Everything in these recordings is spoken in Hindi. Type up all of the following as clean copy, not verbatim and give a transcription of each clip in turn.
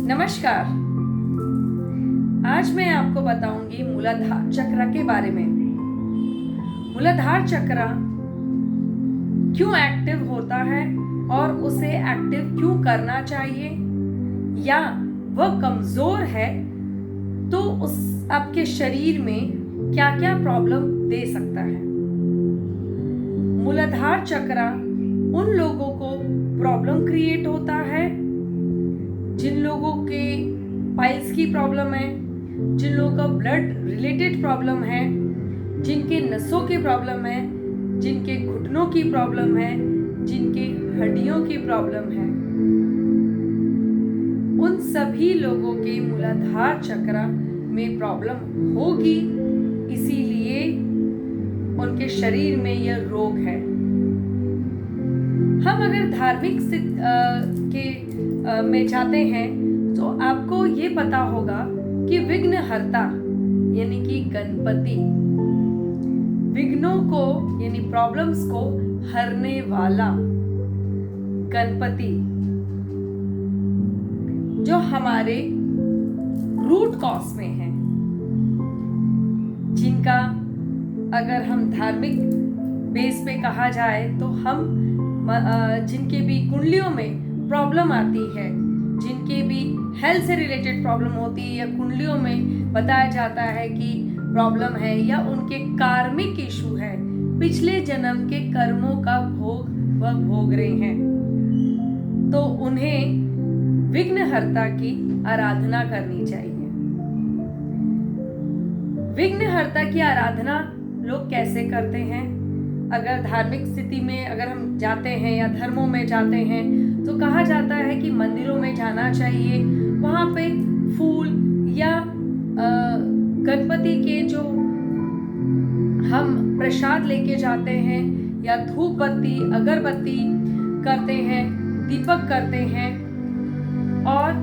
नमस्कार। आज मैं आपको बताऊंगी मूलाधार चक्र के बारे में। मूलाधार चक्र क्यों एक्टिव होता है और उसे एक्टिव क्यों करना चाहिए, या वह कमजोर है तो उस आपके शरीर में क्या क्या प्रॉब्लम दे सकता है। मूलाधार चक्र उन लोगों को प्रॉब्लम क्रिएट होता है जिन लोगों के पाइल्स की प्रॉब्लम है, जिन लोगों का ब्लड रिलेटेड प्रॉब्लम है, जिनके नसों की प्रॉब्लम है, जिनके घुटनों की प्रॉब्लम है, जिनके हड्डियों की प्रॉब्लम है। उन सभी लोगों के मूलाधार चक्र में प्रॉब्लम होगी, इसीलिए उनके शरीर में यह रोग है। हम अगर धार्मिक में जाते हैं तो आपको ये पता होगा कि विघ्नहर्ता यानी कि गणपति विघ्नों को यानी प्रॉब्लम्स को हरने वाला गणपति, जो हमारे रूट कॉज में है, जिनका अगर हम धार्मिक बेस पे कहा जाए तो हम जिनके भी कुंडलियों में प्रॉब्लम आती है, जिनके भी हेल्थ से रिलेटेड प्रॉब्लम होती है या कुंडलियों में बताया जाता है कि प्रॉब्लम है या उनके कार्मिक इशू है, पिछले जन्म के कर्मों का भोग वह भोग रहे हैं, तो उन्हें विघ्नहर्ता की आराधना करनी चाहिए। विघ्नहर्ता की आराधना लोग कैसे करते हैं? अगर धार्मिक स्थिति में अगर हम जाते हैं या धर्मों में जाते हैं तो कहा जाता है कि मंदिरों में जाना चाहिए, वहाँ पे फूल या गणपति के जो हम प्रसाद लेके जाते हैं या धूप बत्ती अगरबत्ती करते हैं, दीपक करते हैं और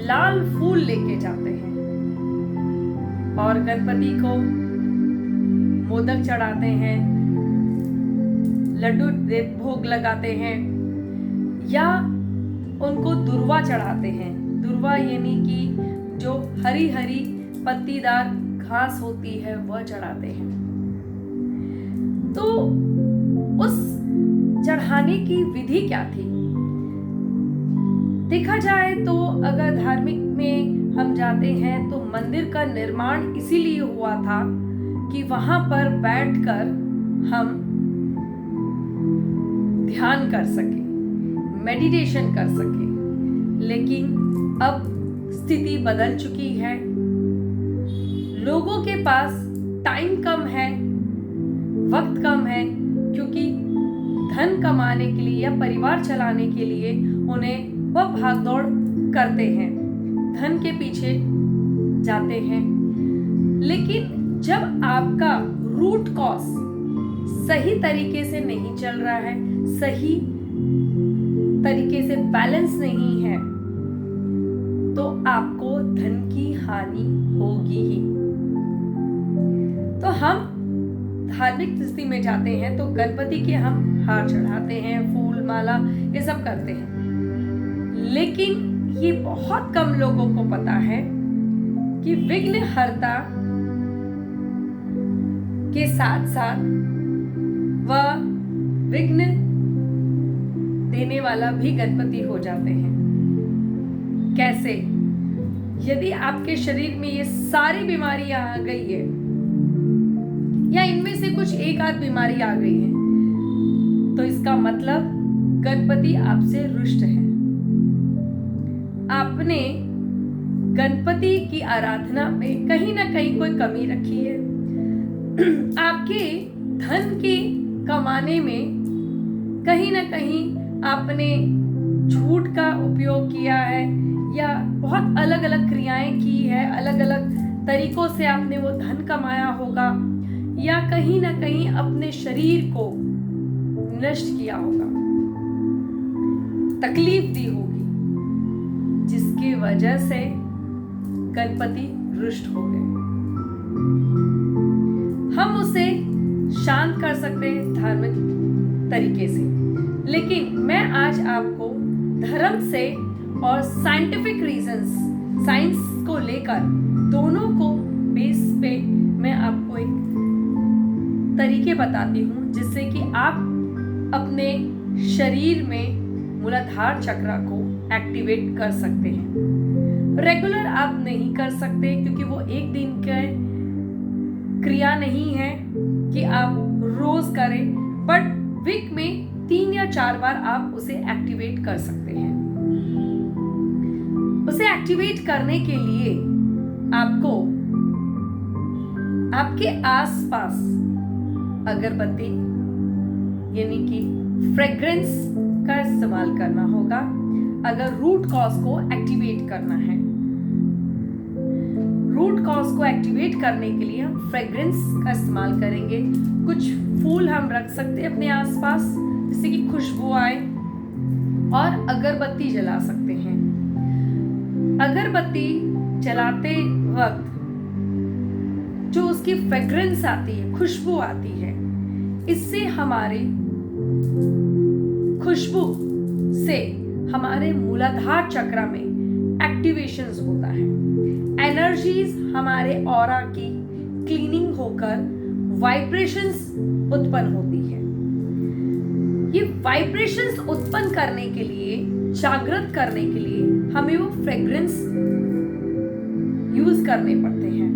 लाल फूल लेके जाते हैं और गणपति को मोदक चढ़ाते हैं, लड्डू भोग लगाते हैं या उनको दुर्वा चढ़ाते हैं। दुर्वा यानी कि जो हरी हरी पत्तीदार घास होती है वह चढ़ाते हैं। तो उस चढ़ाने की विधि क्या थी? देखा जाए तो अगर धार्मिक में हम जाते हैं तो मंदिर का निर्माण इसीलिए हुआ था कि वहां पर बैठकर हम ध्यान कर सके, मेडिटेशन कर सके। लेकिन अब स्थिति बदल चुकी है, लोगों के पास टाइम कम है, वक्त कम है, क्योंकि धन कमाने के लिए या परिवार चलाने के लिए उन्हें वह भागदौड़ करते हैं, धन के पीछे जाते हैं। लेकिन जब आपका रूट कॉज सही तरीके से नहीं चल रहा है, सही तरीके से बैलेंस नहीं है, तो आपको धन की हानि होगी ही। तो हम धार्मिक स्थिति में जाते हैं तो गणपति के हम हार चढ़ाते हैं, फूल माला ये सब करते हैं। लेकिन ये बहुत कम लोगों को पता है कि विघ्नहर्ता के साथ साथ वह विघ्न देने वाला भी गणपति हो जाते हैं। कैसे? यदि आपके शरीर में ये सारी बीमारियां आ गई है या इनमें से कुछ एक आध बीमारी आ गई है, तो इसका मतलब गणपति आपसे रुष्ट है। आपने गणपति की आराधना में कहीं ना कहीं कोई कमी रखी है। आपके धन की कमाने में कहीं ना कहीं आपने झूठ का उपयोग किया है या बहुत अलग अलग क्रियाएं की है, अलग अलग तरीकों से आपने वो धन कमाया होगा, या कहीं ना कहीं अपने शरीर को नष्ट किया होगा, तकलीफ दी होगी, जिसकी वजह से गणपति रुष्ट हो गए। हम उसे शांत कर सकते हैं धार्मिक तरीके से, लेकिन मैं आज आपको धर्म से और साइंटिफिक रीजंस, साइंस को लेकर दोनों को बेस पे मैं आपको एक तरीके बताती हूँ जिससे कि आप अपने शरीर में मूलाधार चक्र को एक्टिवेट कर सकते हैं। रेगुलर आप नहीं कर सकते क्योंकि वो एक दिन का क्रिया नहीं है कि आप रोज करें, बट वीक में 3 या 4 बार आप उसे एक्टिवेट कर सकते हैं। उसे एक्टिवेट करने के लिए आपको आपके आसपास अगरबत्ती यानी कि फ्रेग्रेंस का इस्तेमाल करना होगा अगर रूट कॉज को एक्टिवेट करना है। रूट कॉज को एक्टिवेट करने के लिए हम फ्रेग्रेंस का इस्तेमाल करेंगे। कुछ फूल हम रख सकते हैं अपने आसपास जिससे कि खुशबू आए, और अगरबत्ती जला सकते हैं। अगरबत्ती जलाते वक्त जो उसकी फ्रेग्रेंस आती है, खुशबू आती है, इससे हमारे खुशबू से हमारे मूलाधार चक्र में एक्टिवेशंस होता है। एनर्जीज हमारे ऑरा की क्लीनिंग होकर वाइब्रेशंस उत्पन्न होती है। ये वाइब्रेशंस उत्पन्न करने के लिए, जागृत करने के लिए हमें वो फ्रेग्रेंस यूज करने पड़ते हैं।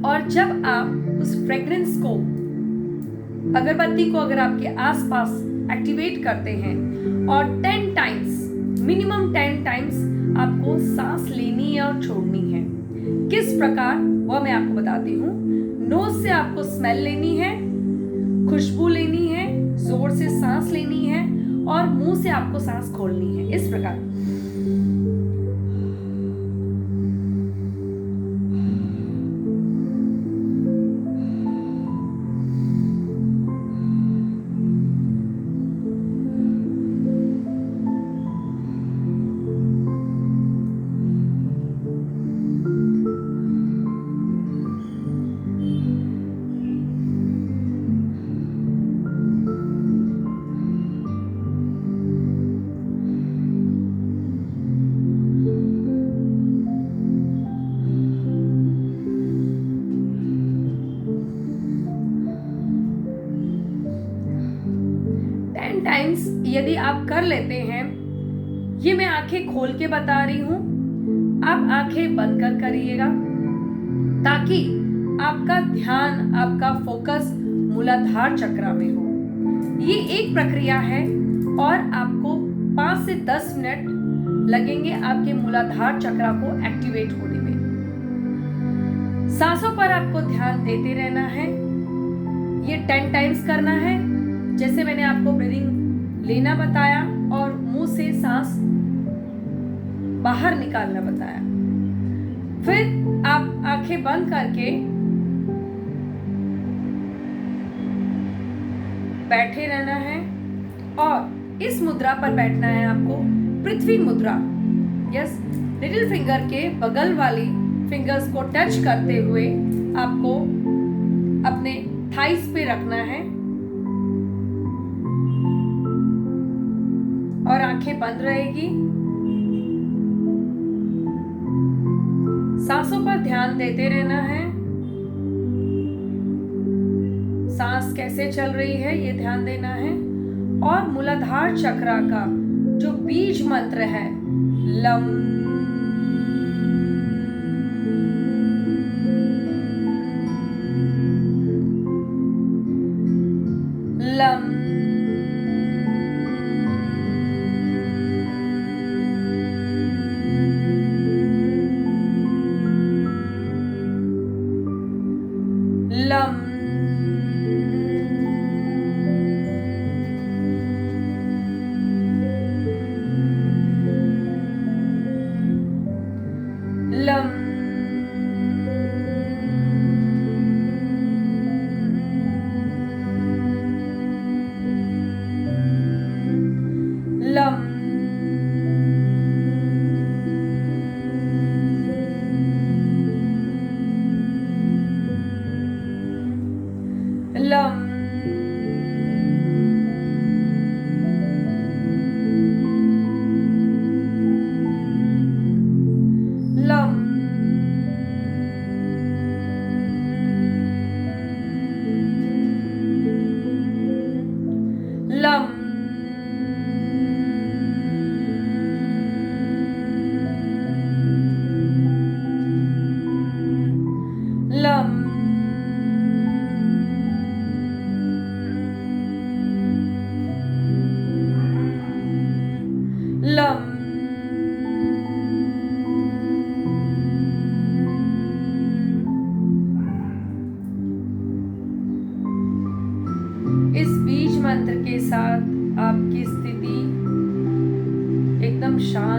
और जब आप उस फ्रेग्रेंस को, अगरबत्ती को अगर आपके आसपास एक्टिवेट करते हैं और 10 टाइम्स, मिनिमम 10 टाइम्स आपको सांस लेनी है और छोड़नी है। किस प्रकार, वह मैं आपको बताती हूँ। नोज से आपको स्मेल लेनी है, खुशबू लेनी है, जोर से सांस लेनी है और मुंह से आपको सांस खोलनी है। इस प्रकार टाइम्स यदि आप कर लेते हैं, ये मैं आंखें खोल के बता रही हूं, आप आंखें बंद कर करिएगा ताकि आपका ध्यान, आपका फोकस मूलाधार चक्र में हो। ये एक प्रक्रिया है और आपको 5 से 10 मिनट लगेंगे आपके मूलाधार चक्र को एक्टिवेट होने में। सांसों पर आपको ध्यान देते रहना है। ये 10 टाइम्स करना है, जैसे मैंने आपको ब्रीदिंग लेना बताया और मुंह से सांस बाहर निकालना बताया। फिर आप आंखें बंद करके बैठे रहना है और इस मुद्रा पर बैठना है आपको, पृथ्वी मुद्रा। यस, लिटिल फिंगर के बगल वाली फिंगर्स को टच करते हुए आपको अपने थाइस पे रखना है और आंखें बंद रहेगी। सांसों पर ध्यान देते रहना है। सांस कैसे चल रही है ये ध्यान देना है। और मूलाधार चक्र का जो बीज मंत्र है, लम लम लम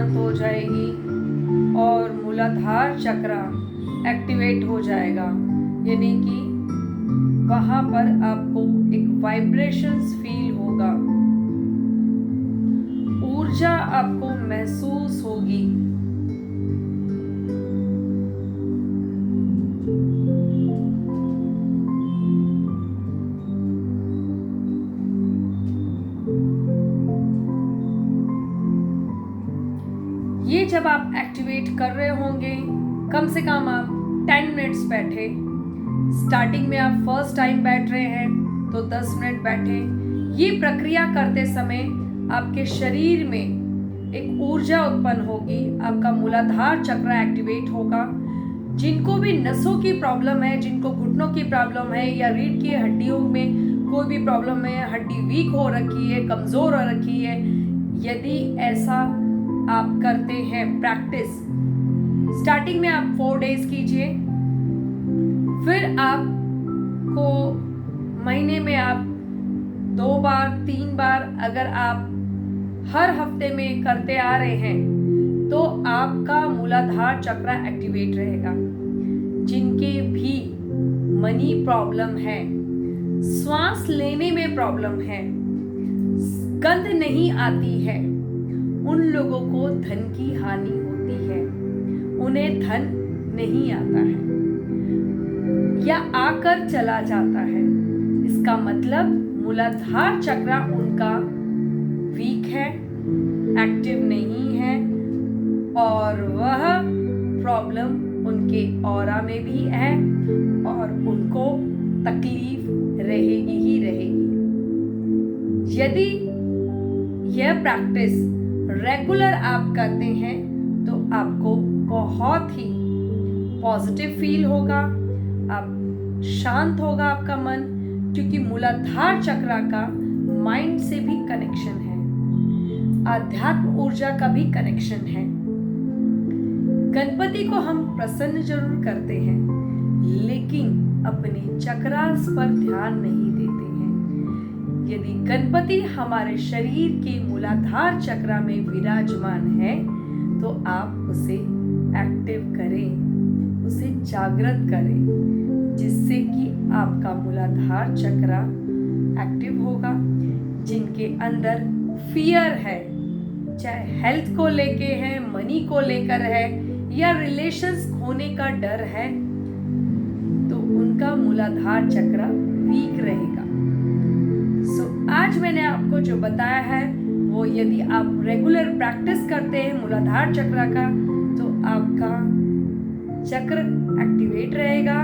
शांत हो जाएगी और मूलाधार चक्र एक्टिवेट हो जाएगा, यानी कि वहां पर आपको एक वाइब्रेशंस फील होगा, ऊर्जा आपको महसूस होगी। ये जब आप एक्टिवेट कर रहे होंगे, कम से कम आप 10 मिनट्स बैठे। स्टार्टिंग में आप फर्स्ट टाइम बैठ रहे हैं तो 10 मिनट बैठे। ये प्रक्रिया करते समय आपके शरीर में एक ऊर्जा उत्पन्न होगी, आपका मूलाधार चक्र एक्टिवेट होगा। जिनको भी नसों की प्रॉब्लम है, जिनको घुटनों की प्रॉब्लम है या रीढ़ की हड्डियों में कोई भी प्रॉब्लम है, हड्डी वीक हो रखी है, कमज़ोर हो रखी है, यदि ऐसा आप करते हैं प्रैक्टिस, स्टार्टिंग में आप 4 डेज कीजिए, फिर आपको महीने में आप 2 बार 3 बार अगर आप हर हफ्ते में करते आ रहे हैं तो आपका मूलाधार चक्र एक्टिवेट रहेगा। जिनके भी मनी प्रॉब्लम है, श्वास लेने में प्रॉब्लम है, गंध नहीं आती है, उन लोगों को धन की हानि होती है, उन्हें धन नहीं आता है या आकर चला जाता है, इसका मतलब मूलाधार चक्र उनका वीक है, एक्टिव नहीं है और वह प्रॉब्लम उनके ऑरा में भी है और उनको तकलीफ रहेगी ही रहेगी। यदि यह प्रैक्टिस रेगुलर आप करते हैं तो आपको बहुत ही पॉजिटिव फील होगा, आप शांत होगा आपका मन, क्योंकि मूलाधार चक्र का माइंड से भी कनेक्शन है, आध्यात्म ऊर्जा का भी कनेक्शन है। गणपति को हम प्रसन्न जरूर करते हैं, लेकिन अपने चक्रास पर ध्यान नहीं देते हैं। यदि गणपति हमारे शरीर के मूलाधार चक्र में विराजमान है तो आप उसे एक्टिव करें, उसे जागृत करें, जिससे कि आपका मूलाधार चक्र एक्टिव होगा। जिनके अंदर फियर है, चाहे हेल्थ को लेके है, मनी को लेकर है या रिलेशंस खोने का डर है, तो उनका मूलाधार चक्र वीक रहेगा। आज मैंने आपको जो बताया है वो यदि आप रेगुलर प्रैक्टिस करते हैं मूलाधार चक्र का तो आपका चक्र एक्टिवेट रहेगा,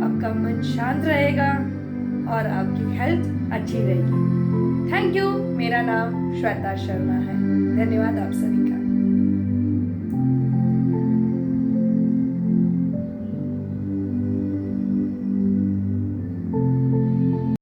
आपका मन शांत रहेगा और आपकी हेल्थ अच्छी रहेगी। Thank you. मेरा नाम श्वेता शर्मा है। धन्यवाद आप सभी का।